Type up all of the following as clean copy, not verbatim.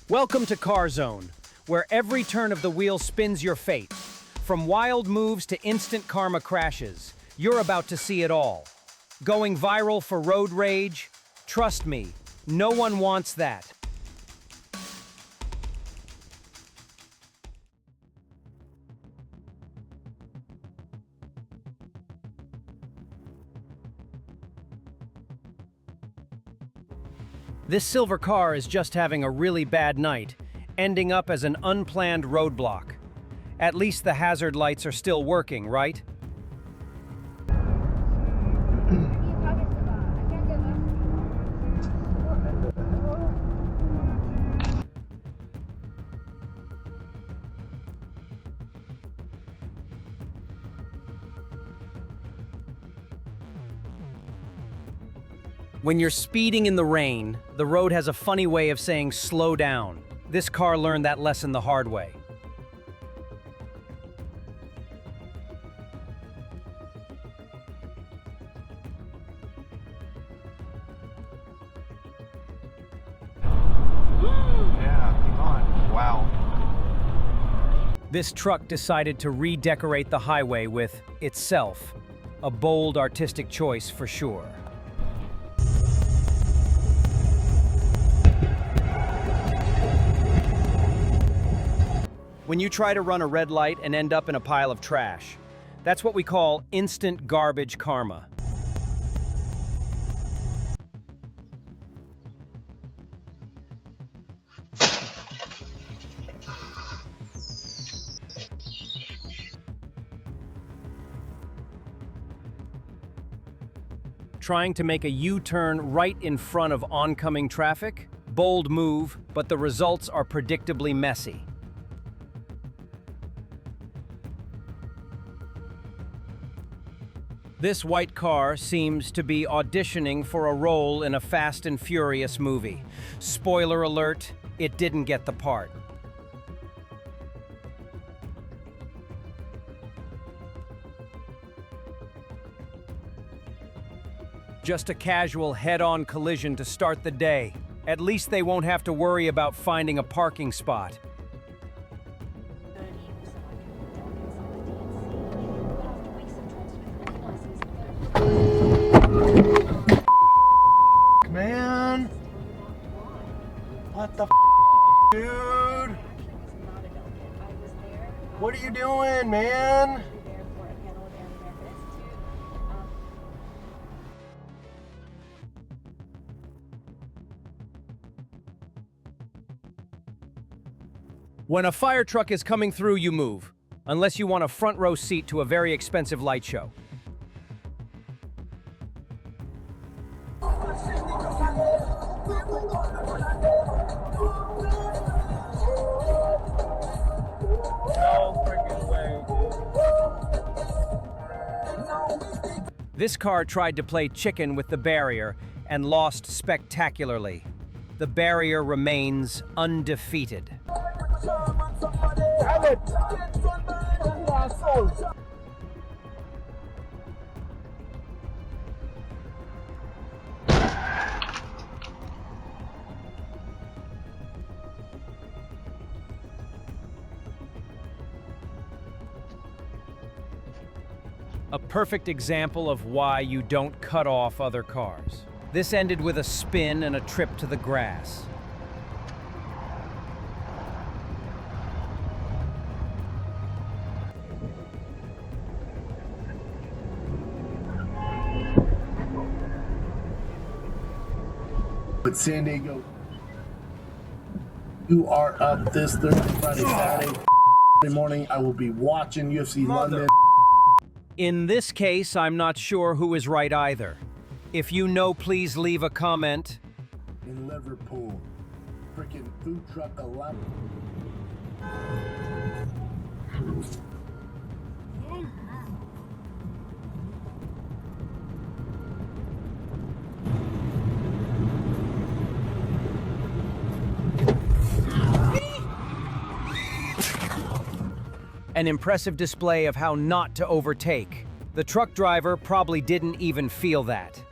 Welcome to Car Zone, where every turn of the wheel spins your fate. From wild moves to instant karma crashes, you're about to see it all. Going viral for road rage? Trust me, no one wants that. This silver car is just having a really bad night, ending up as an unplanned roadblock. At least the hazard lights are still working, right? When you're speeding in the rain, the road has a funny way of saying slow down. This car learned that lesson the hard way. Yeah, come on. Wow. This truck decided to redecorate the highway with itself. A bold artistic choice for sure. When you try to run a red light and end up in a pile of trash, that's what we call instant garbage karma. Trying to make a U-turn right in front of oncoming traffic? Bold move, but the results are predictably messy. This white car seems to be auditioning for a role in a Fast and Furious movie. Spoiler alert, it didn't get the part. Just a casual head-on collision to start the day. At least they won't have to worry about finding a parking spot. Man, what the dude? What are you doing, man? When a fire truck is coming through, you move, unless you want a front row seat to a very expensive light show. This car tried to play chicken with the barrier and lost spectacularly. The barrier remains undefeated. A perfect example of why you don't cut off other cars. This ended with a spin and a trip to the grass. But San Diego, you are up this Thursday, Friday, Saturday morning. I will be watching UFC London. In this case, I'm not sure who is right either. If you know, please leave a comment. In Liverpool, freaking food truck 11. An impressive display of how not to overtake. The truck driver probably didn't even feel that.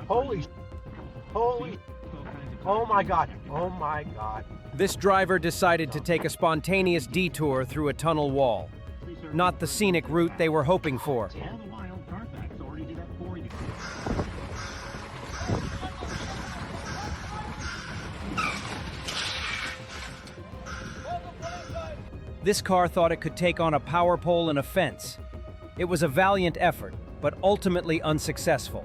Holy Oh my God. Oh my God. This driver decided to take a spontaneous detour through a tunnel wall. Not the scenic route they were hoping for. This car thought it could take on a power pole and a fence. It was a valiant effort, but ultimately unsuccessful.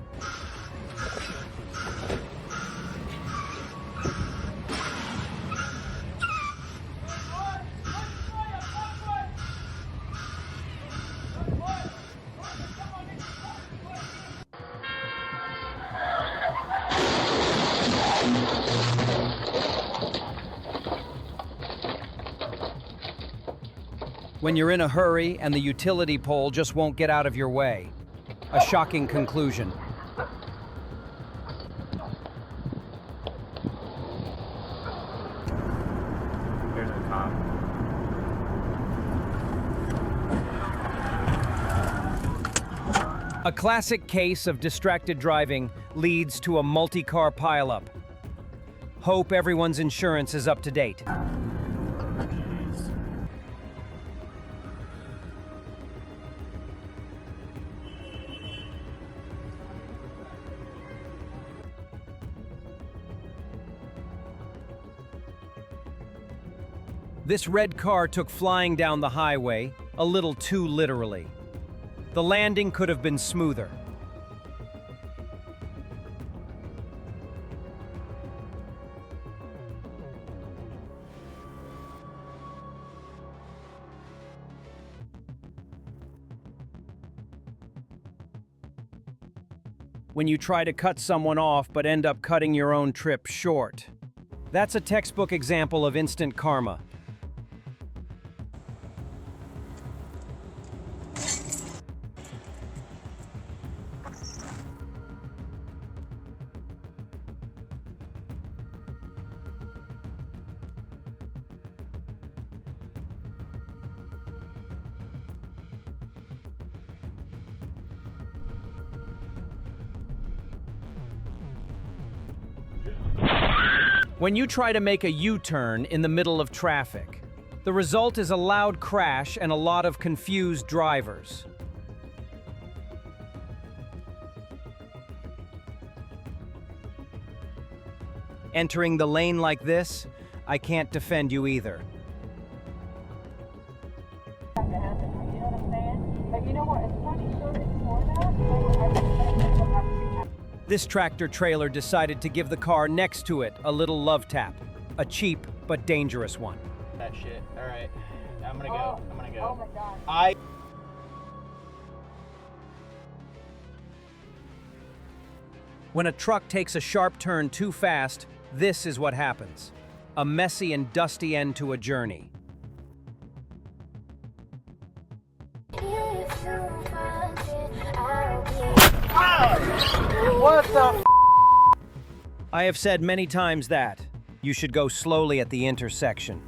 When you're in a hurry and the utility pole just won't get out of your way. A shocking conclusion. Here's a cop. A classic case of distracted driving leads to a multi-car pileup. Hope everyone's insurance is up to date. This red car took flying down the highway, a little too literally. The landing could have been smoother. When you try to cut someone off but end up cutting your own trip short. That's a textbook example of instant karma. When you try to make a U-turn in the middle of traffic, the result is a loud crash and a lot of confused drivers. Entering the lane like this, I can't defend you either. This tractor trailer decided to give the car next to it a little love tap. A cheap but dangerous one. That shit. All right. I'm gonna go. I'm gonna go. Oh my God. When a truck takes a sharp turn too fast, this is what happens. A messy and dusty end to a journey. What the I have said many times that you should go slowly at the intersection.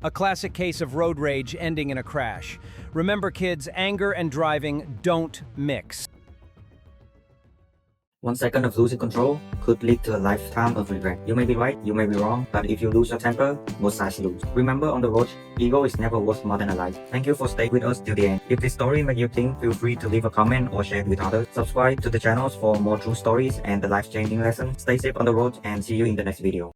A classic case of road rage ending in a crash. Remember, kids, anger and driving don't mix. 1 second of losing control could lead to a lifetime of regret. You may be right, you may be wrong, but if you lose your temper, both sides lose. Remember, on the road, ego is never worth more than a life. Thank you for staying with us till the end. If this story made you think, feel free to leave a comment or share it with others. Subscribe to the channels for more true stories and the life-changing lessons. Stay safe on the road and see you in the next video.